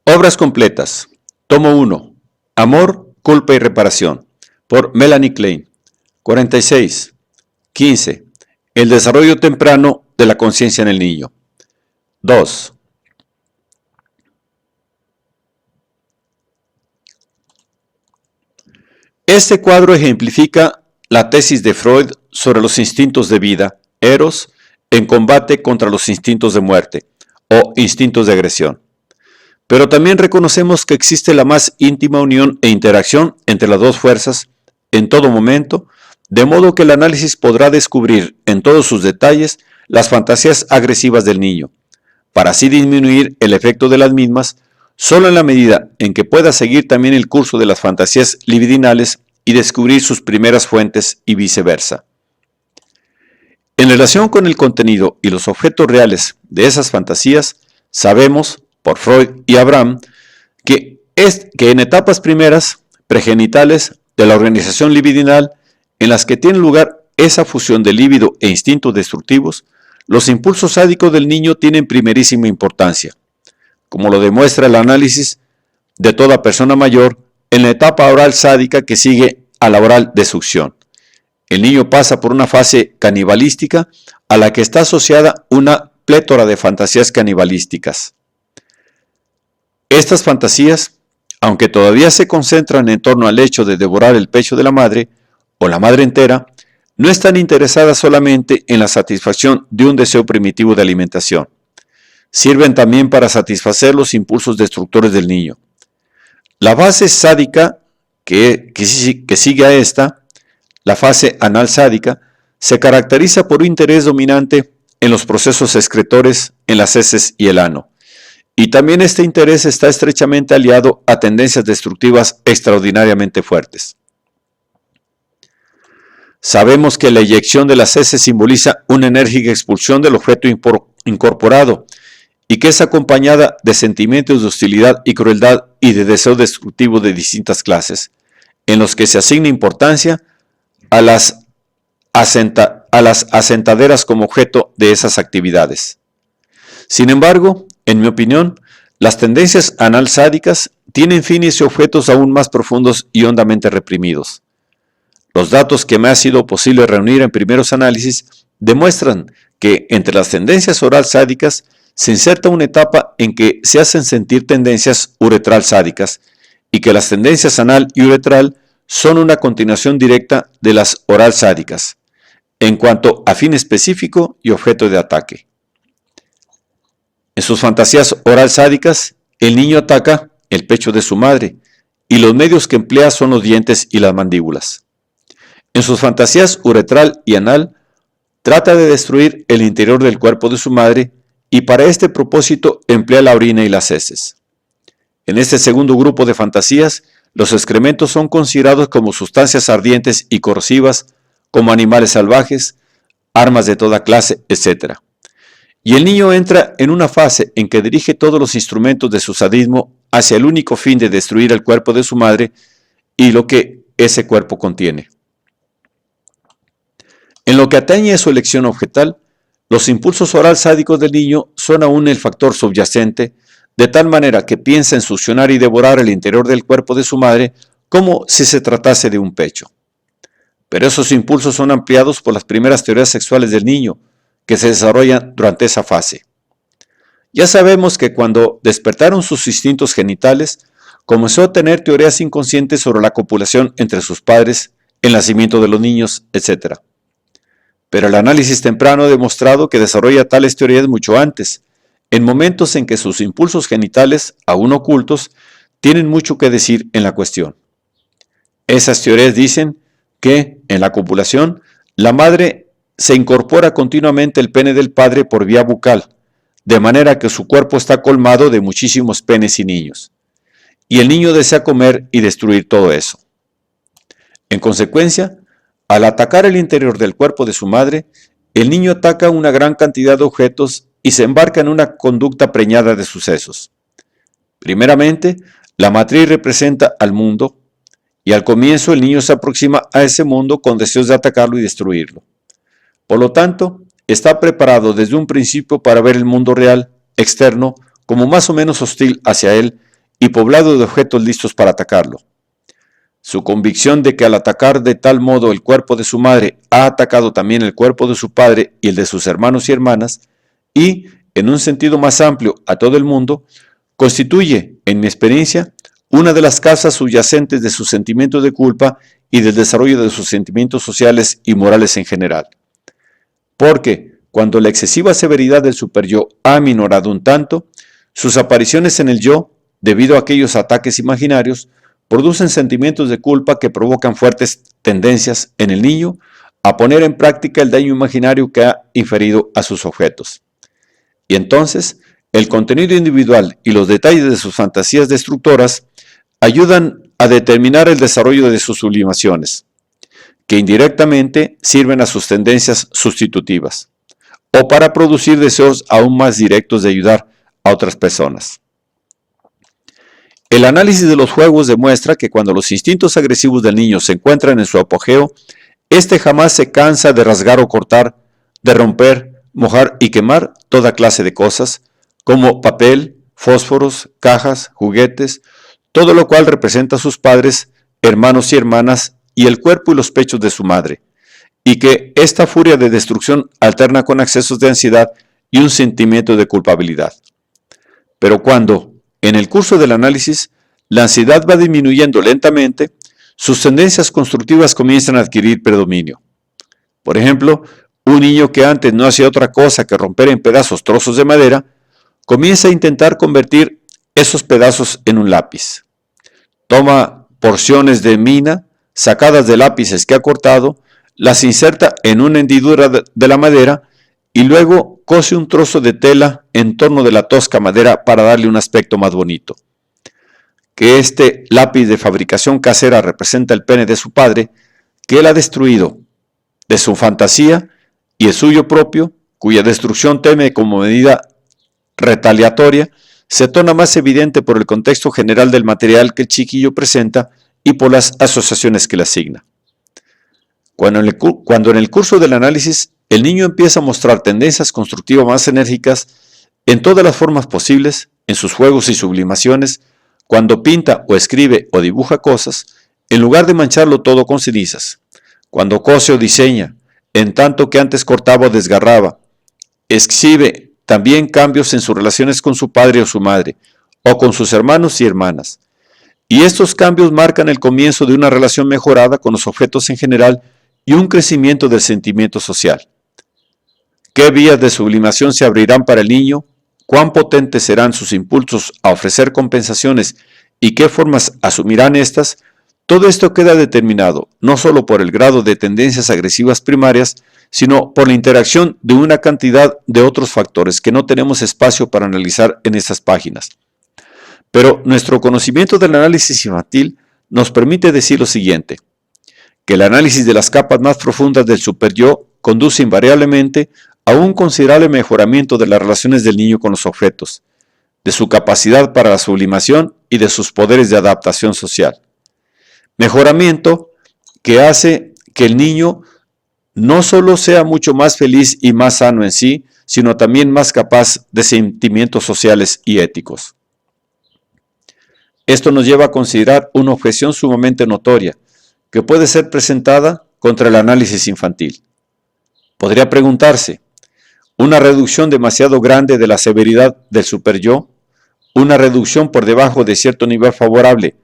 Obras completas. Tomo 1. Amor, culpa y reparación. Por Melanie Klein. 46. 15. El desarrollo temprano de la conciencia en el niño. 2. Este cuadro ejemplifica la tesis de Freud sobre los instintos de vida, eros, en combate contra los instintos de muerte o instintos de agresión. Pero también reconocemos que existe la más íntima unión e interacción entre las dos fuerzas en todo momento, de modo que el análisis podrá descubrir en todos sus detalles las fantasías agresivas del niño, para así disminuir el efecto de las mismas solo en la medida en que pueda seguir también el curso de las fantasías libidinales y descubrir sus primeras fuentes y viceversa. En relación con el contenido y los objetos reales de esas fantasías, sabemos, por Freud y Abraham, que en etapas primeras, pregenitales, de la organización libidinal, en las que tiene lugar esa fusión de líbido e instintos destructivos, los impulsos sádicos del niño tienen primerísima importancia, como lo demuestra el análisis de toda persona mayor en la etapa oral sádica que sigue a la oral de succión. El niño pasa por una fase canibalística a la que está asociada una plétora de fantasías canibalísticas. Estas fantasías, aunque todavía se concentran en torno al hecho de devorar el pecho de la madre o la madre entera, no están interesadas solamente en la satisfacción de un deseo primitivo de alimentación. Sirven también para satisfacer los impulsos destructores del niño. La fase sádica que sigue a esta, la fase anal sádica, se caracteriza por un interés dominante en los procesos excretores en las heces y el ano. Y también este interés está estrechamente aliado a tendencias destructivas extraordinariamente fuertes. Sabemos que la eyección de las heces simboliza una enérgica expulsión del objeto incorporado y que es acompañada de sentimientos de hostilidad y crueldad y de deseo destructivo de distintas clases, en los que se asigna importancia a las asentaderas como objeto de esas actividades. Sin embargo, en mi opinión, las tendencias anal sádicas tienen fines y objetos aún más profundos y hondamente reprimidos. Los datos que me ha sido posible reunir en primeros análisis demuestran que entre las tendencias oral sádicas se inserta una etapa en que se hacen sentir tendencias uretral sádicas y que las tendencias anal y uretral son una continuación directa de las oral sádicas, en cuanto a fin específico y objeto de ataque. En sus fantasías oral sádicas, el niño ataca el pecho de su madre y los medios que emplea son los dientes y las mandíbulas. En sus fantasías uretral y anal, trata de destruir el interior del cuerpo de su madre y para este propósito emplea la orina y las heces. En este segundo grupo de fantasías, los excrementos son considerados como sustancias ardientes y corrosivas, como animales salvajes, armas de toda clase, etc. Y el niño entra en una fase en que dirige todos los instrumentos de su sadismo hacia el único fin de destruir el cuerpo de su madre y lo que ese cuerpo contiene. En lo que atañe a su elección objetal, los impulsos oral sádicos del niño son aún el factor subyacente, de tal manera que piensa en succionar y devorar el interior del cuerpo de su madre como si se tratase de un pecho. Pero esos impulsos son ampliados por las primeras teorías sexuales del niño, que se desarrollan durante esa fase. Ya sabemos que cuando despertaron sus instintos genitales, comenzó a tener teorías inconscientes sobre la copulación entre sus padres, el nacimiento de los niños, etc. Pero el análisis temprano ha demostrado que desarrolla tales teorías mucho antes, en momentos en que sus impulsos genitales, aún ocultos, tienen mucho que decir en la cuestión. Esas teorías dicen que, en la copulación, la madre se incorpora continuamente el pene del padre por vía bucal, de manera que su cuerpo está colmado de muchísimos penes y niños. Y el niño desea comer y destruir todo eso. En consecuencia, al atacar el interior del cuerpo de su madre, el niño ataca una gran cantidad de objetos y se embarca en una conducta preñada de sucesos. Primeramente, la matriz representa al mundo, y al comienzo el niño se aproxima a ese mundo con deseos de atacarlo y destruirlo. Por lo tanto, está preparado desde un principio para ver el mundo real, externo, como más o menos hostil hacia él y poblado de objetos listos para atacarlo. Su convicción de que al atacar de tal modo el cuerpo de su madre, ha atacado también el cuerpo de su padre y el de sus hermanos y hermanas, y, en un sentido más amplio, a todo el mundo, constituye, en mi experiencia, una de las causas subyacentes de su sentimiento de culpa y del desarrollo de sus sentimientos sociales y morales en general. Porque, cuando la excesiva severidad del superyo ha minorado un tanto, sus apariciones en el yo, debido a aquellos ataques imaginarios, producen sentimientos de culpa que provocan fuertes tendencias en el niño a poner en práctica el daño imaginario que ha inferido a sus objetos. Y entonces, el contenido individual y los detalles de sus fantasías destructoras ayudan a determinar el desarrollo de sus sublimaciones, que indirectamente sirven a sus tendencias sustitutivas, o para producir deseos aún más directos de ayudar a otras personas. El análisis de los juegos demuestra que cuando los instintos agresivos del niño se encuentran en su apogeo, éste jamás se cansa de rasgar o cortar, de romper, mojar y quemar toda clase de cosas, como papel, fósforos, cajas, juguetes, todo lo cual representa a sus padres, hermanos y hermanas, y el cuerpo y los pechos de su madre, y que esta furia de destrucción alterna con accesos de ansiedad y un sentimiento de culpabilidad. Pero cuando, en el curso del análisis, la ansiedad va disminuyendo lentamente, sus tendencias constructivas comienzan a adquirir predominio. Por ejemplo, un niño que antes no hacía otra cosa que romper en pedazos trozos de madera, comienza a intentar convertir esos pedazos en un lápiz. Toma porciones de mina sacadas de lápices que ha cortado, las inserta en una hendidura de la madera y luego cose un trozo de tela en torno de la tosca madera para darle un aspecto más bonito. Que este lápiz de fabricación casera representa el pene de su padre, que él ha destruido, de su fantasía y el suyo propio, cuya destrucción teme como medida retaliatoria, se torna más evidente por el contexto general del material que el chiquillo presenta y por las asociaciones que le asigna. Cuando en el curso del análisis el niño empieza a mostrar tendencias constructivas más enérgicas en todas las formas posibles, en sus juegos y sublimaciones, cuando pinta o escribe o dibuja cosas, en lugar de mancharlo todo con cenizas, cuando cose o diseña, en tanto que antes cortaba o desgarraba, exhibe también cambios en sus relaciones con su padre o su madre, o con sus hermanos y hermanas. Y estos cambios marcan el comienzo de una relación mejorada con los objetos en general y un crecimiento del sentimiento social. ¿Qué vías de sublimación se abrirán para el niño? ¿Cuán potentes serán sus impulsos a ofrecer compensaciones y qué formas asumirán estas? Todo esto queda determinado no solo por el grado de tendencias agresivas primarias, sino por la interacción de una cantidad de otros factores que no tenemos espacio para analizar en estas páginas. Pero nuestro conocimiento del análisis infantil nos permite decir lo siguiente, que el análisis de las capas más profundas del superyo conduce invariablemente a un considerable mejoramiento de las relaciones del niño con los objetos, de su capacidad para la sublimación y de sus poderes de adaptación social. Mejoramiento que hace que el niño no solo sea mucho más feliz y más sano en sí, sino también más capaz de sentimientos sociales y éticos. Esto nos lleva a considerar una objeción sumamente notoria, que puede ser presentada contra el análisis infantil. Podría preguntarse, ¿una reducción demasiado grande de la severidad del superyo, una reducción por debajo de cierto nivel favorable,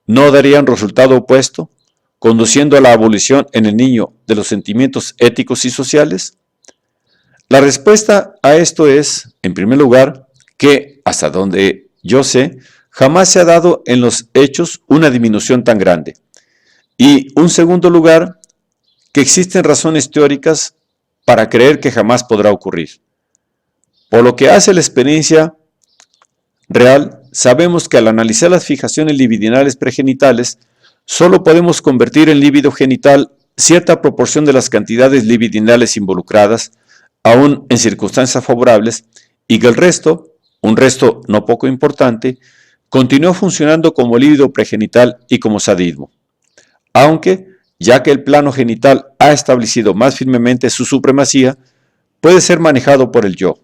no daría un resultado opuesto, conduciendo a la abolición en el niño de los sentimientos éticos y sociales? La respuesta a esto es, en primer lugar, que, hasta donde yo sé, jamás se ha dado en los hechos una disminución tan grande. Y, en segundo lugar, que existen razones teóricas para creer que jamás podrá ocurrir. Por lo que hace la experiencia real, sabemos que al analizar las fijaciones libidinales pregenitales, solo podemos convertir en líbido genital cierta proporción de las cantidades libidinales involucradas, aún en circunstancias favorables, y que el resto, un resto no poco importante, continúa funcionando como líbido pregenital y como sadismo. Aunque, ya que el plano genital ha establecido más firmemente su supremacía, puede ser manejado por el yo,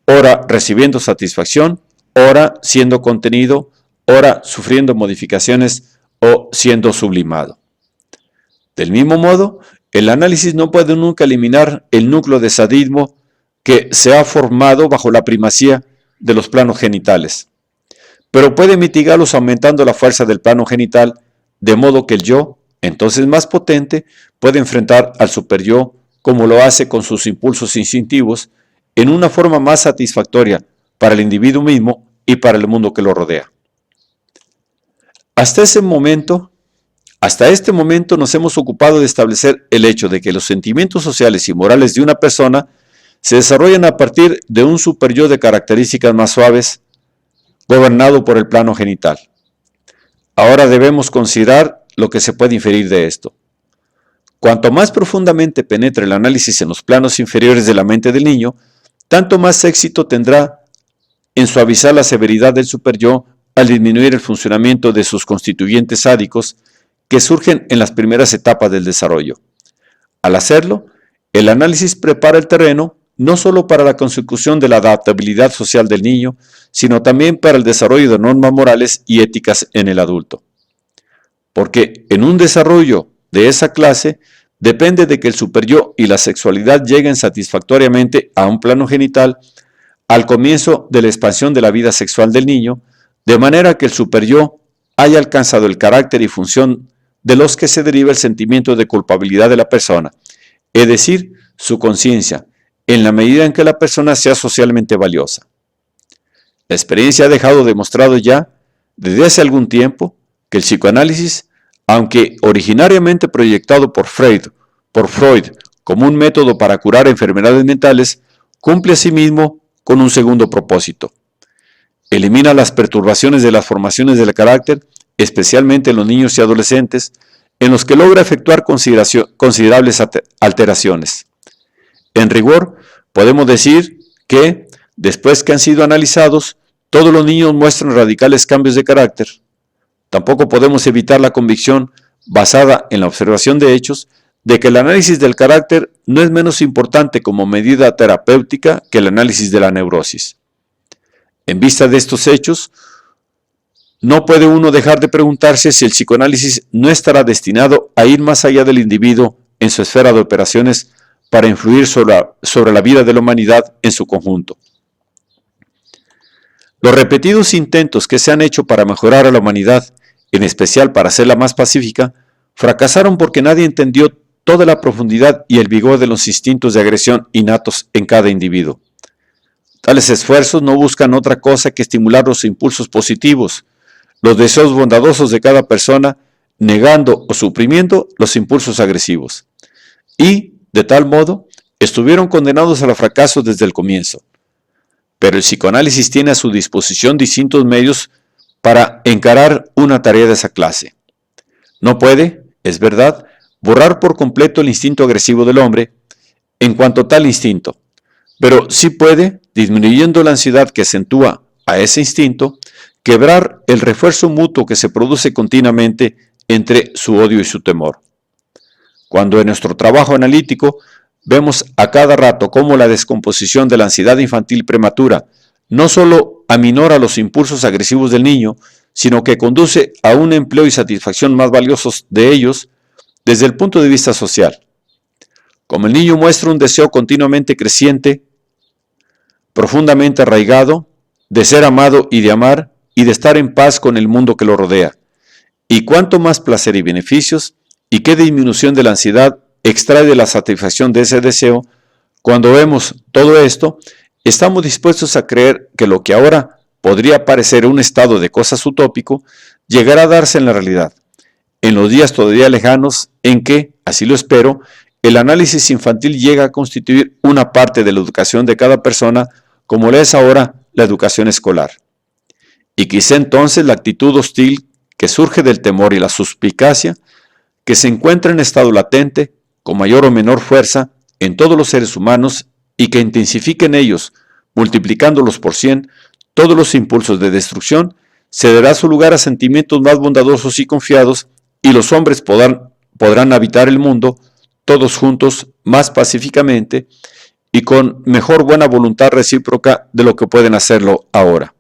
ora recibiendo satisfacción, ora siendo contenido, ora sufriendo modificaciones o siendo sublimado. Del mismo modo, el análisis no puede nunca eliminar el núcleo de sadismo que se ha formado bajo la primacía de los planos genitales, pero puede mitigarlos aumentando la fuerza del plano genital, de modo que el yo, entonces más potente, puede enfrentar al superyo como lo hace con sus impulsos instintivos en una forma más satisfactoria para el individuo mismo y para el mundo que lo rodea. Hasta este momento nos hemos ocupado de establecer el hecho de que los sentimientos sociales y morales de una persona se desarrollan a partir de un superyo de características más suaves, gobernado por el plano genital. Ahora debemos considerar lo que se puede inferir de esto. Cuanto más profundamente penetre el análisis en los planos inferiores de la mente del niño, tanto más éxito tendrá en suavizar la severidad del superyo al disminuir el funcionamiento de sus constituyentes sádicos que surgen en las primeras etapas del desarrollo. Al hacerlo, el análisis prepara el terreno no solo para la consecución de la adaptabilidad social del niño, sino también para el desarrollo de normas morales y éticas en el adulto. Porque en un desarrollo de esa clase depende de que el superyo y la sexualidad lleguen satisfactoriamente a un plano genital al comienzo de la expansión de la vida sexual del niño, de manera que el superyo haya alcanzado el carácter y función de los que se deriva el sentimiento de culpabilidad de la persona, es decir, su conciencia, en la medida en que la persona sea socialmente valiosa. La experiencia ha dejado demostrado ya, desde hace algún tiempo, que el psicoanálisis, aunque originariamente proyectado por Freud como un método para curar enfermedades mentales, cumple asimismo con un segundo propósito. Elimina las perturbaciones de las formaciones del carácter, especialmente en los niños y adolescentes, en los que logra efectuar considerables alteraciones. En rigor, podemos decir que, después que han sido analizados, todos los niños muestran radicales cambios de carácter. Tampoco podemos evitar la convicción, basada en la observación de hechos, de que el análisis del carácter no es menos importante como medida terapéutica que el análisis de la neurosis. En vista de estos hechos, no puede uno dejar de preguntarse si el psicoanálisis no estará destinado a ir más allá del individuo en su esfera de operaciones para influir sobre la vida de la humanidad en su conjunto. Los repetidos intentos que se han hecho para mejorar a la humanidad, en especial para hacerla más pacífica, fracasaron porque nadie entendió toda la profundidad y el vigor de los instintos de agresión innatos en cada individuo. Tales esfuerzos no buscan otra cosa que estimular los impulsos positivos, los deseos bondadosos de cada persona, negando o suprimiendo los impulsos agresivos. Y, de tal modo, estuvieron condenados al fracaso desde el comienzo. Pero el psicoanálisis tiene a su disposición distintos medios para encarar una tarea de esa clase. No puede, es verdad, borrar por completo el instinto agresivo del hombre en cuanto a tal instinto, pero sí puede, disminuyendo la ansiedad que acentúa a ese instinto, quebrar el refuerzo mutuo que se produce continuamente entre su odio y su temor. Cuando en nuestro trabajo analítico vemos a cada rato cómo la descomposición de la ansiedad infantil prematura no solo aminora los impulsos agresivos del niño, sino que conduce a un empleo y satisfacción más valiosos de ellos desde el punto de vista social. Como el niño muestra un deseo continuamente creciente, profundamente arraigado, de ser amado y de amar, y de estar en paz con el mundo que lo rodea. Y cuánto más placer y beneficios, y qué disminución de la ansiedad extrae de la satisfacción de ese deseo. Cuando vemos todo esto, estamos dispuestos a creer que lo que ahora podría parecer un estado de cosas utópico, llegará a darse en la realidad, en los días todavía lejanos en que, así lo espero, el análisis infantil llega a constituir una parte de la educación de cada persona, como lo es ahora la educación escolar. Y quizá entonces la actitud hostil que surge del temor y la suspicacia, que se encuentra en estado latente, con mayor o menor fuerza, en todos los seres humanos, y que intensifica en ellos, multiplicándolos por 100, todos los impulsos de destrucción, cederá su lugar a sentimientos más bondadosos y confiados, y los hombres podrán habitar el mundo, todos juntos, más pacíficamente, y con mejor buena voluntad recíproca de lo que pueden hacerlo ahora.